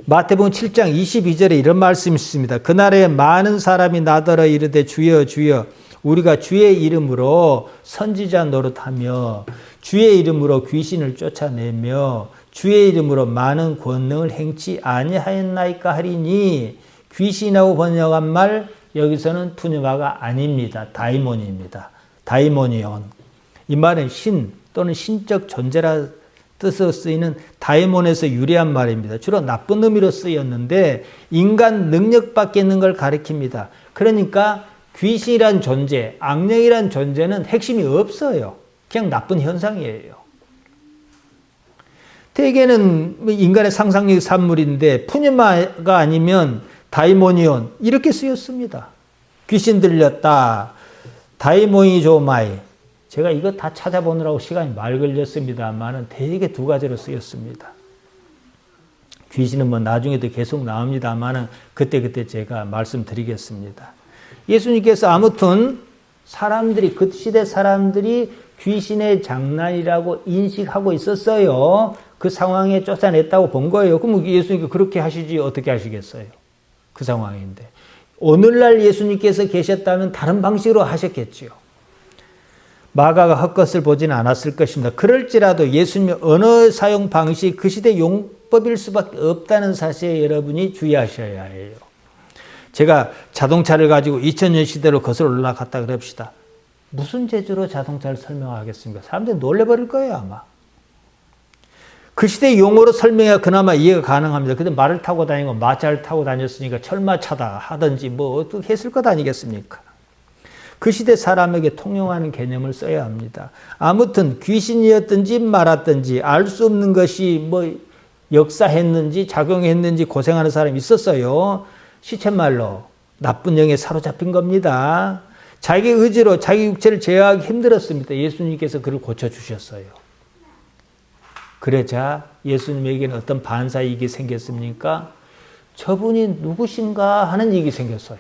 마태복음 7장 22절에 이런 말씀이 있습니다. 그날에 많은 사람이 나더러 이르되 주여 주여 우리가 주의 이름으로 선지자 노릇하며 주의 이름으로 귀신을 쫓아내며 주의 이름으로 많은 권능을 행치 아니하였나이까 하리니 귀신이라고 번역한 말 여기서는 푸뉴마가 아닙니다. 다이몬입니다. 다이모니온. 이 말은 신 또는 신적 존재라 뜻으로 쓰이는 다이몬에서 유래한 말입니다. 주로 나쁜 의미로 쓰였는데 인간 능력 밖에 있는 걸 가리킵니다. 그러니까 귀신이란 존재, 악령이란 존재는 핵심이 없어요. 그냥 나쁜 현상이에요. 대개는 인간의 상상력의 산물인데 푸뉴마가 아니면 다이모니온 이렇게 쓰였습니다. 귀신 들렸다. 다이모니조마이. 제가 이거 다 찾아보느라고 시간이 말 걸렸습니다만은 대개 두 가지로 쓰였습니다. 귀신은 뭐 나중에도 계속 나옵니다만은 그때 제가 말씀드리겠습니다. 예수님께서 아무튼 사람들이 그 시대 사람들이 귀신의 장난이라고 인식하고 있었어요. 그 상황에 쫓아냈다고 본 거예요. 그럼 예수님께서 그렇게 하시지 어떻게 하시겠어요? 그 상황인데. 오늘날 예수님께서 계셨다면 다른 방식으로 하셨겠지요. 마가가 헛것을 보지는 않았을 것입니다. 그럴지라도 예수님의 언어 사용 방식이 그 시대 용법일 수밖에 없다는 사실에 여러분이 주의하셔야 해요. 제가 자동차를 가지고 2000년 시대로 거슬러 올라갔다 그럽시다. 무슨 재주로 자동차를 설명하겠습니까? 사람들이 놀래버릴 거예요 아마. 그 시대 용어로 설명해야 그나마 이해가 가능합니다. 근데 말을 타고 다니고 마차를 타고 다녔으니까 철마차다 하든지 뭐 어떻게 했을 것 아니겠습니까? 그 시대 사람에게 통용하는 개념을 써야 합니다. 아무튼 귀신이었든지 말았든지 알 수 없는 것이 뭐 역사했는지 작용했는지 고생하는 사람이 있었어요. 시쳇말로 나쁜 영에 사로잡힌 겁니다. 자기 의지로 자기 육체를 제어하기 힘들었습니다. 예수님께서 그를 고쳐주셨어요. 그러자 예수님에게는 어떤 반사이익이 생겼습니까? 저분이 누구신가 하는 이익이 생겼어요.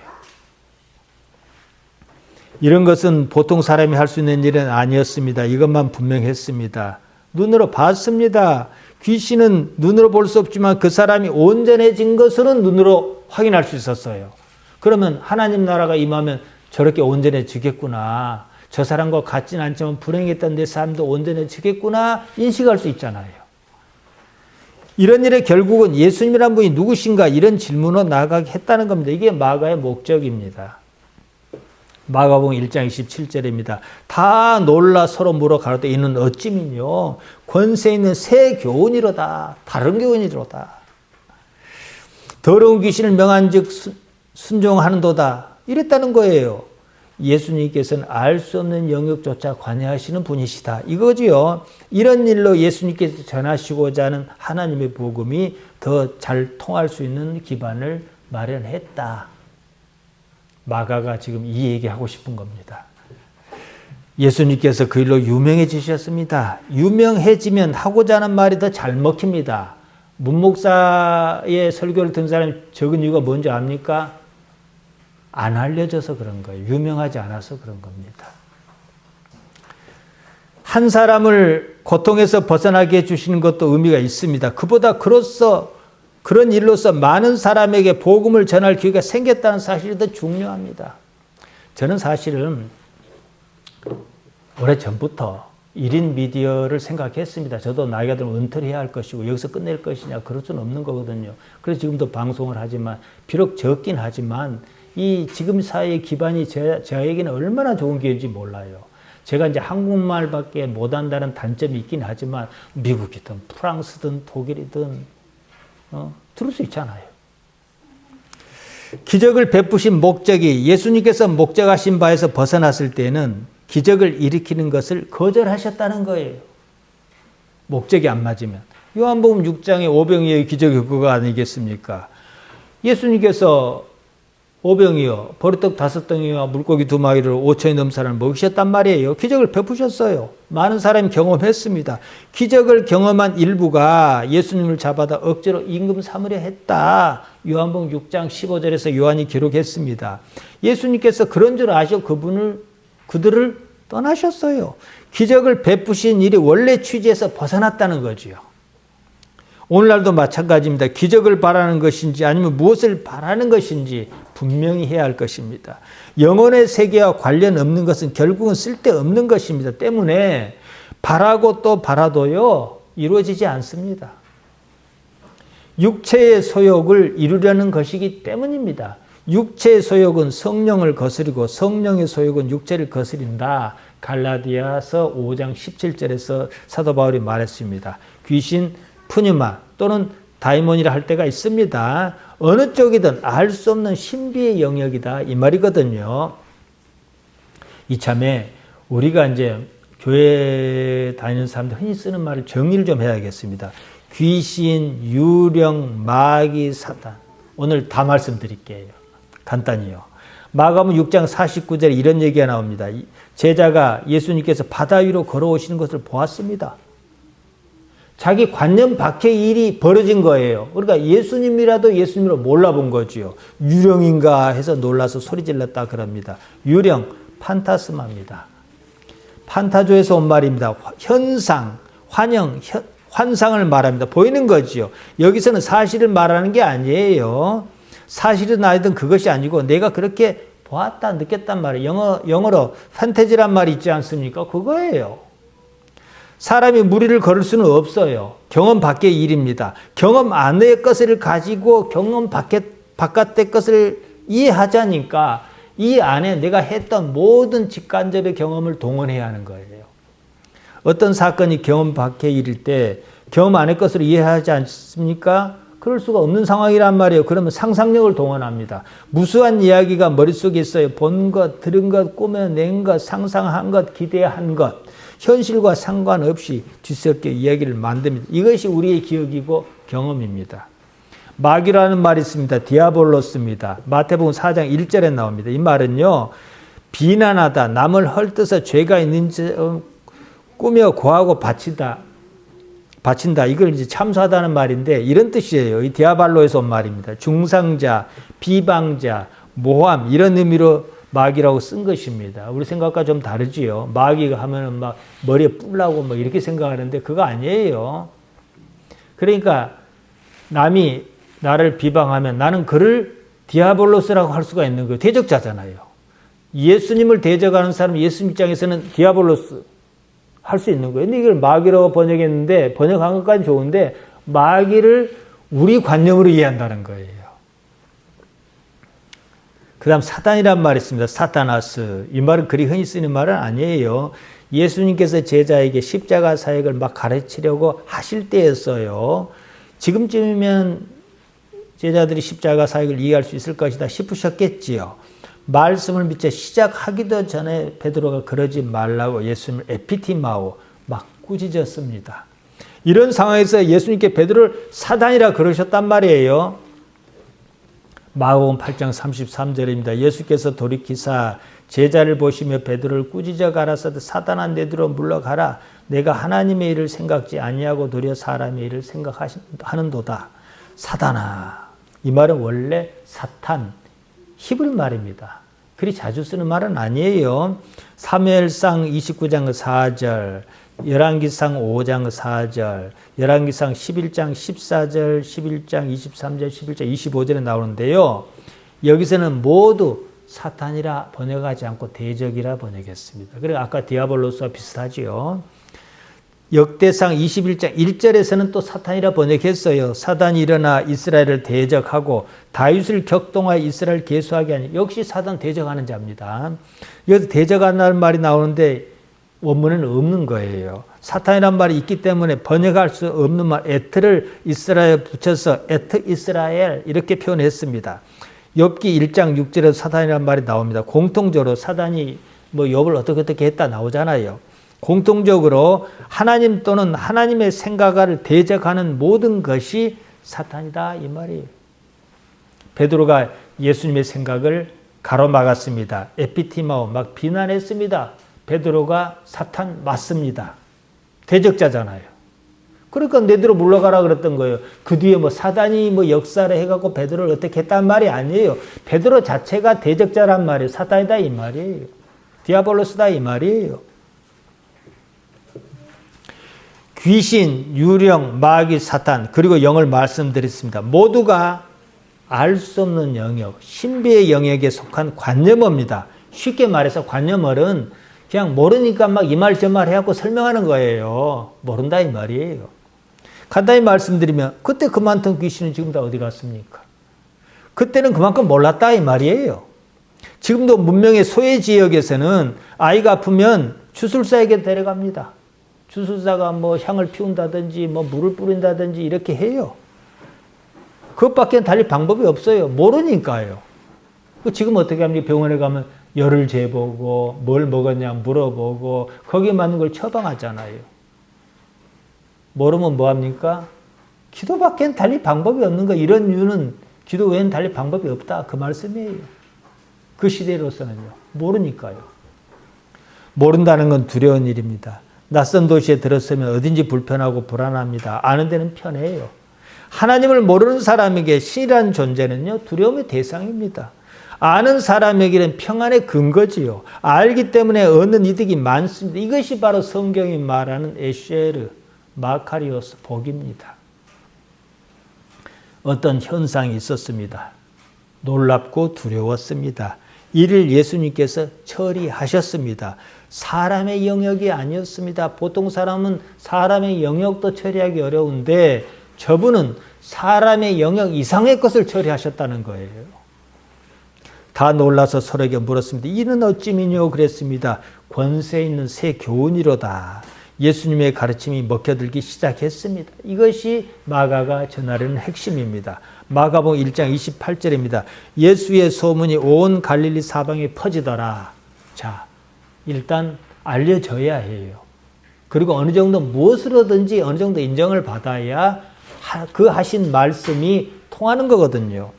이런 것은 보통 사람이 할 수 있는 일은 아니었습니다. 이것만 분명했습니다. 눈으로 봤습니다. 귀신은 눈으로 볼 수 없지만 그 사람이 온전해진 것으로는 눈으로 확인할 수 있었어요. 그러면 하나님 나라가 임하면 저렇게 온전해지겠구나. 저 사람과 같지는 않지만 불행했던 내 삶도 온전해지겠구나 인식할 수 있잖아요. 이런 일의 결국은 예수님이란 분이 누구신가 이런 질문으로 나아가게 했다는 겁니다. 이게 마가의 목적입니다. 마가복음 1장 27절입니다. 다 놀라 서로 물어 가로되 이는 어찌민요 권세 있는 새 교훈이로다. 다른 교훈이로다. 더러운 귀신을 명한즉 순종하는도다. 이랬다는 거예요. 예수님께서는 알 수 없는 영역조차 관여하시는 분이시다. 이거지요. 이런 일로 예수님께서 전하시고자 하는 하나님의 복음이 더 잘 통할 수 있는 기반을 마련했다. 마가가 지금 이 얘기하고 싶은 겁니다. 예수님께서 그 일로 유명해지셨습니다. 유명해지면 하고자 하는 말이 더 잘 먹힙니다. 문목사의 설교를 듣는 사람이 적은 이유가 뭔지 압니까? 안 알려져서 그런 거예요. 유명하지 않아서 그런 겁니다. 한 사람을 고통에서 벗어나게 해주시는 것도 의미가 있습니다. 그보다 그런 일로서 많은 사람에게 복음을 전할 기회가 생겼다는 사실이 더 중요합니다. 저는 사실은 오래전부터 1인 미디어를 생각했습니다. 저도 나이가 들면 은퇴를 해야 할 것이고 여기서 끝낼 것이냐 그럴 수는 없는 거거든요. 그래서 지금도 방송을 하지만 비록 적긴 하지만 이 지금 사회의 기반이 저에게는 얼마나 좋은 기회인지 몰라요. 제가 이제 한국말밖에 못한다는 단점이 있긴 하지만 미국이든 프랑스든 독일이든 들을 수 있잖아요. 기적을 베푸신 목적이 예수님께서 목적하신 바에서 벗어났을 때는 기적을 일으키는 것을 거절하셨다는 거예요. 목적이 안 맞으면. 요한복음 6장의 오병이어의 기적이 그거 아니겠습니까? 예수님께서 오병이어 버릇떡 5덩이와 물고기 2마리를 5천이 넘는 사람을 먹이셨단 말이에요. 기적을 베푸셨어요. 많은 사람이 경험했습니다. 기적을 경험한 일부가 예수님을 잡아다 억지로 임금 삼으려 했다. 요한복음 6장 15절에서 요한이 기록했습니다. 예수님께서 그런 줄 아시고 그들을 떠나셨어요. 기적을 베푸신 일이 원래 취지에서 벗어났다는 거지요. 오늘날도 마찬가지입니다. 기적을 바라는 것인지 아니면 무엇을 바라는 것인지 분명히 해야 할 것입니다. 영혼의 세계와 관련 없는 것은 결국은 쓸데없는 것입니다. 때문에 바라고 또 바라도요, 이루어지지 않습니다. 육체의 소욕을 이루려는 것이기 때문입니다. 육체의 소욕은 성령을 거스리고 성령의 소욕은 육체를 거스린다. 갈라디아서 5장 17절에서 사도 바울이 말했습니다. 귀신, 푸뉴마 또는 다이몬이라 할 때가 있습니다. 어느 쪽이든 알 수 없는 신비의 영역이다 이 말이거든요. 이참에 우리가 이제 교회 다니는 사람들 흔히 쓰는 말을 정리를 좀 해야겠습니다. 귀신, 유령, 마귀, 사탄. 오늘 다 말씀드릴게요. 간단히요. 마가복음 6장 49절에 이런 얘기가 나옵니다. 제자가 예수님께서 바다 위로 걸어오시는 것을 보았습니다. 자기 관념 밖의 일이 벌어진 거예요. 그러니까 예수님이라도 예수님으로 몰라본 거지요. 유령인가 해서 놀라서 소리 질렀다 그럽니다. 유령, 판타스마입니다. 판타조에서 온 말입니다. 현상, 환상을 말합니다. 보이는 거지요. 여기서는 사실을 말하는 게 아니에요. 사실은 아니든 그것이 아니고 내가 그렇게 보았다, 느꼈단 말이에요. 영어로 판타지란 말이 있지 않습니까? 그거예요. 사람이 무리를 걸을 수는 없어요. 경험 밖의 일입니다. 경험 안의 것을 가지고 경험 바깥의 것을 이해하자니까 이 안에 내가 했던 모든 직간접의 경험을 동원해야 하는 거예요. 어떤 사건이 경험 밖의 일일 때 경험 안의 것을 이해하지 않습니까? 그럴 수가 없는 상황이란 말이에요. 그러면 상상력을 동원합니다. 무수한 이야기가 머릿속에 있어요. 본 것, 들은 것, 꾸며낸 것, 상상한 것, 기대한 것. 현실과 상관없이 뒤섞여 이야기를 만듭니다. 이것이 우리의 기억이고 경험입니다. 마귀라는 말이 있습니다. 디아볼로스입니다. 마태복음 4장 1절에 나옵니다. 이 말은요, 비난하다, 남을 헐뜯어 죄가 있는지 꾸며 고하고 바친다. 이걸 이제 참소하다는 말인데 이런 뜻이에요. 이 디아발로에서 온 말입니다. 중상자, 비방자, 모함 이런 의미로 마귀라고 쓴 것입니다. 우리 생각과 좀 다르지요. 마귀가 하면은 막 머리에 뿔나고 뭐 이렇게 생각하는데 그거 아니에요. 그러니까 남이 나를 비방하면 나는 그를 디아볼로스라고 할 수가 있는 거예요. 대적자잖아요. 예수님을 대적하는 사람 예수님 입장에서는 디아볼로스 할 수 있는 거예요. 근데 이걸 마귀라고 번역했는데 번역한 것까지 좋은데 마귀를 우리 관념으로 이해한다는 거예요. 그 다음 사단이란 말이 있습니다. 사타나스. 이 말은 그리 흔히 쓰는 말은 아니에요. 예수님께서 제자에게 십자가 사역을 막 가르치려고 하실 때였어요. 지금쯤이면 제자들이 십자가 사역을 이해할 수 있을 것이다 싶으셨겠지요. 말씀을 믿자 시작하기도 전에 베드로가 그러지 말라고 예수님을 에피티마오 막 꾸짖었습니다. 이런 상황에서 예수님께 베드로를 사단이라 그러셨단 말이에요. 마가복음 8장 33절입니다. 예수께서 돌이키사 제자를 보시며 베드로를 꾸짖어 가라사대 사단아 내뒤로 물러가라. 내가 하나님의 일을 생각지 아니하고 도리어 사람의 일을 생각하는도다. 사단아. 이 말은 원래 사탄, 히브리 말입니다. 그리 자주 쓰는 말은 아니에요. 사무엘상 29장 4절, 열왕기상 5장 4절, 열왕기상 11장 14절, 11장 23절, 11장 25절에 나오는데요. 여기서는 모두 사탄이라 번역하지 않고 대적이라 번역했습니다. 그리고 아까 디아볼로스와 비슷하지요. 역대상 21장 1절에서는 또 사탄이라 번역했어요. 사단이 일어나 이스라엘을 대적하고 다윗을 격동하여 이스라엘 계수하게 하니 역시 사단 대적하는 자입니다. 여기서 대적한다는 말이 나오는데 원문에는 없는 거예요. 사탄이란 말이 있기 때문에 번역할 수 없는 말 에트를 이스라엘 붙여서 에트 이스라엘 이렇게 표현했습니다. 욥기 1장 6절에서 사탄이란 말이 나옵니다. 공통적으로 사단이 뭐 욥을 어떻게 했다 나오잖아요. 공통적으로 하나님 또는 하나님의 생각을 대적하는 모든 것이 사탄이다 이 말이에요. 베드로가 예수님의 생각을 가로막았습니다. 에피티마오 막 비난했습니다. 베드로가 사탄 맞습니다. 대적자잖아요. 그러니까 내대로 물러가라 그랬던 거예요. 그 뒤에 뭐 사단이 뭐 역사를 해갖고 베드로를 어떻게 했단 말이 아니에요. 베드로 자체가 대적자란 말이에요. 사탄이다 이 말이에요. 디아볼로스다 이 말이에요. 귀신, 유령, 마귀, 사탄, 그리고 영을 말씀드렸습니다. 모두가 알 수 없는 영역, 신비의 영역에 속한 관념어입니다. 쉽게 말해서 관념어는 그냥 모르니까 막 이 말 저 말 해갖고 설명하는 거예요. 모른다 이 말이에요. 간단히 말씀드리면 그때 그 많던 귀신은 지금 다 어디 갔습니까? 그때는 그만큼 몰랐다 이 말이에요. 지금도 문명의 소외 지역에서는 아이가 아프면 주술사에게 데려갑니다. 주술사가 뭐 향을 피운다든지 뭐 물을 뿌린다든지 이렇게 해요. 그것밖에 달리 방법이 없어요. 모르니까요. 지금 어떻게 합니까? 병원에 가면 열을 재보고 뭘 먹었냐 물어보고 거기에 맞는 걸 처방하잖아요. 모르면 뭐합니까? 기도밖에 달리 방법이 없는 거. 이런 이유는 기도 외에는 달리 방법이 없다. 그 말씀이에요. 그 시대로서는요. 모르니까요. 모른다는 건 두려운 일입니다. 낯선 도시에 들었으면 어딘지 불편하고 불안합니다. 아는 데는 편해요. 하나님을 모르는 사람에게 신이라는 존재는요. 두려움의 대상입니다. 아는 사람에게는 평안의 근거지요. 알기 때문에 얻는 이득이 많습니다. 이것이 바로 성경이 말하는 에쉐르, 마카리오스 복입니다. 어떤 현상이 있었습니다. 놀랍고 두려웠습니다. 이를 예수님께서 처리하셨습니다. 사람의 영역이 아니었습니다. 보통 사람은 사람의 영역도 처리하기 어려운데 저분은 사람의 영역 이상의 것을 처리하셨다는 거예요. 다 놀라서 서로에게 물었습니다. 이는 어찌미뇨 그랬습니다. 권세 있는 새 교훈이로다. 예수님의 가르침이 먹혀들기 시작했습니다. 이것이 마가가 전하려는 핵심입니다. 마가복음 1장 28절입니다. 예수의 소문이 온 갈릴리 사방에 퍼지더라. 자, 일단 알려져야 해요. 그리고 어느 정도 무엇으로든지 어느 정도 인정을 받아야 그 하신 말씀이 통하는 거거든요.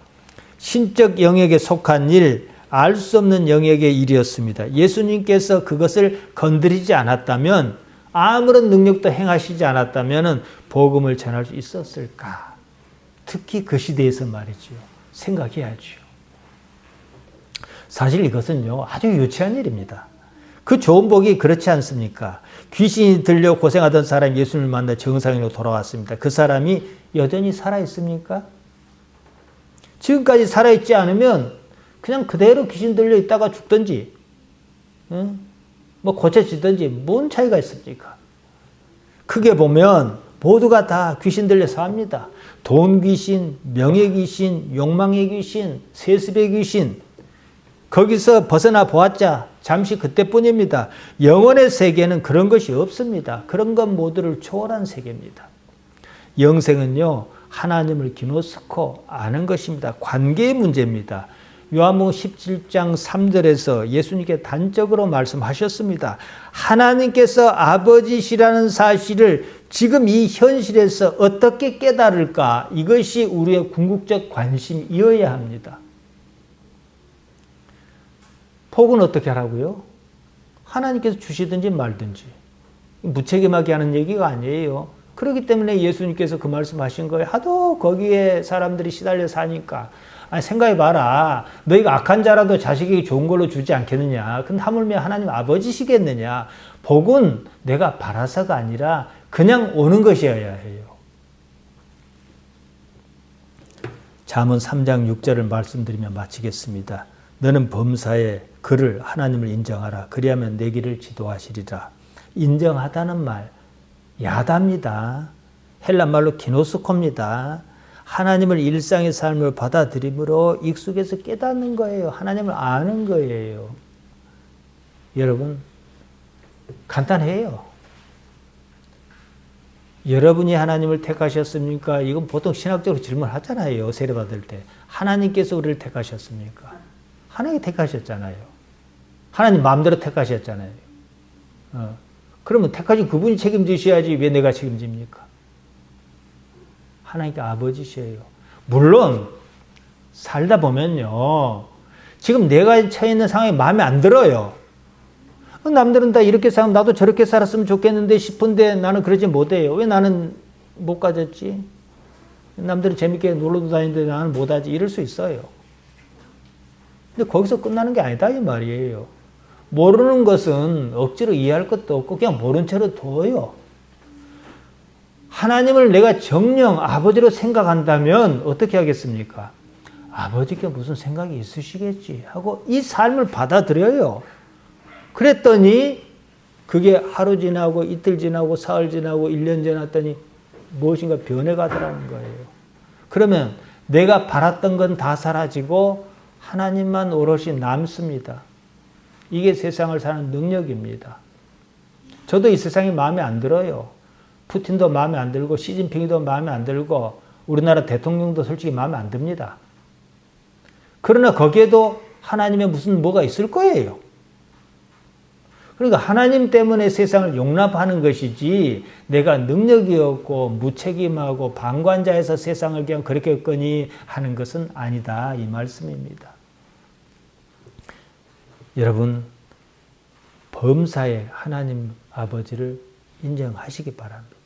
신적 영역에 속한 일, 알 수 없는 영역의 일이었습니다. 예수님께서 그것을 건드리지 않았다면, 아무런 능력도 행하시지 않았다면 복음을 전할 수 있었을까? 특히 그 시대에서 말이죠. 생각해야죠. 사실 이것은요, 아주 유치한 일입니다. 그 좋은 복이 그렇지 않습니까? 귀신이 들려 고생하던 사람이 예수님을 만나 정상인으로 돌아왔습니다. 그 사람이 여전히 살아있습니까? 지금까지 살아있지 않으면 그냥 그대로 귀신 들려 있다가 죽든지, 뭐 고쳐지든지 뭔 차이가 있습니까? 크게 보면 모두가 다 귀신 들려서 합니다. 돈 귀신, 명예 귀신, 욕망의 귀신, 세습의 귀신. 거기서 벗어나 보았자 잠시 그때뿐입니다. 영혼의 세계는 그런 것이 없습니다. 그런 것 모두를 초월한 세계입니다. 영생은요, 하나님을 기노스코 아는 것입니다. 관계의 문제입니다. 요한복음 17장 3절에서 예수님께 단적으로 말씀하셨습니다. 하나님께서 아버지시라는 사실을 지금 이 현실에서 어떻게 깨달을까? 이것이 우리의 궁극적 관심이어야 합니다. 복은 어떻게 하라고요? 하나님께서 주시든지 말든지. 무책임하게 하는 얘기가 아니에요. 그렇기 때문에 예수님께서 그 말씀하신 거예요. 하도 거기에 사람들이 시달려 사니까. 아니, 생각해봐라. 너희가 악한 자라도 자식에게 좋은 걸로 주지 않겠느냐. 근데 하물며 하나님 아버지시겠느냐. 복은 내가 바라서가 아니라 그냥 오는 것이어야 해요. 잠언 3장 6절을 말씀드리며 마치겠습니다. 너는 범사에 그를 하나님을 인정하라. 그리하면 내 길을 지도하시리라. 인정하다는 말 야답니다. 헬란말로 기노스코입니다. 하나님을 일상의 삶을 받아들임으로 익숙해서 깨닫는 거예요. 하나님을 아는 거예요. 여러분, 간단해요. 여러분이 하나님을 택하셨습니까? 이건 보통 신학적으로 질문하잖아요. 세례받을 때. 하나님께서 우리를 택하셨습니까? 하나님이 택하셨잖아요. 하나님 마음대로 택하셨잖아요. 그러면 택하신 그분이 책임지셔야지 왜 내가 책임집니까? 하나님께 아버지시에요. 물론 살다 보면요. 지금 내가 처해 있는 상황이 마음에 안 들어요. 남들은 다 이렇게 살면 나도 저렇게 살았으면 좋겠는데 싶은데 나는 그러지 못해요. 왜 나는 못 가졌지? 남들은 재밌게 놀러도 다니는데 나는 못하지. 이럴 수 있어요. 근데 거기서 끝나는 게 아니다 이 말이에요. 모르는 것은 억지로 이해할 것도 없고 그냥 모른 채로 둬요. 하나님을 내가 정령 아버지로 생각한다면 어떻게 하겠습니까? 아버지께 무슨 생각이 있으시겠지 하고 이 삶을 받아들여요. 그랬더니 그게 하루 지나고 이틀 지나고 사흘 지나고 1년 지났더니 무엇인가 변해가더라는 거예요. 그러면 내가 바랐던 건 다 사라지고 하나님만 오롯이 남습니다. 이게 세상을 사는 능력입니다. 저도 이 세상이 마음에 안 들어요. 푸틴도 마음에 안 들고 시진핑도 마음에 안 들고 우리나라 대통령도 솔직히 마음에 안 듭니다. 그러나 거기에도 하나님의 무슨 뭐가 있을 거예요. 그러니까 하나님 때문에 세상을 용납하는 것이지 내가 능력이 없고 무책임하고 방관자에서 세상을 그냥 그렇게 했거니 하는 것은 아니다 이 말씀입니다. 여러분 범사에 하나님 아버지를 인정하시기 바랍니다.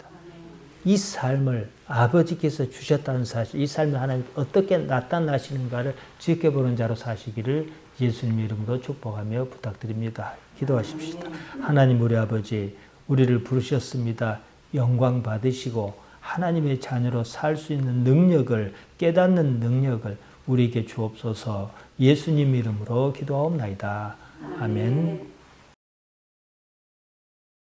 이 삶을 아버지께서 주셨다는 사실, 이 삶을 하나님 어떻게 나타나시는가를 지켜보는 자로 사시기를 예수님 이름으로 축복하며 부탁드립니다. 기도하십시다. 하나님 우리 아버지, 우리를 부르셨습니다. 영광 받으시고 하나님의 자녀로 살 수 있는 능력을, 깨닫는 능력을 우리에게 주옵소서. 예수님 이름으로 기도하옵나이다. 아멘.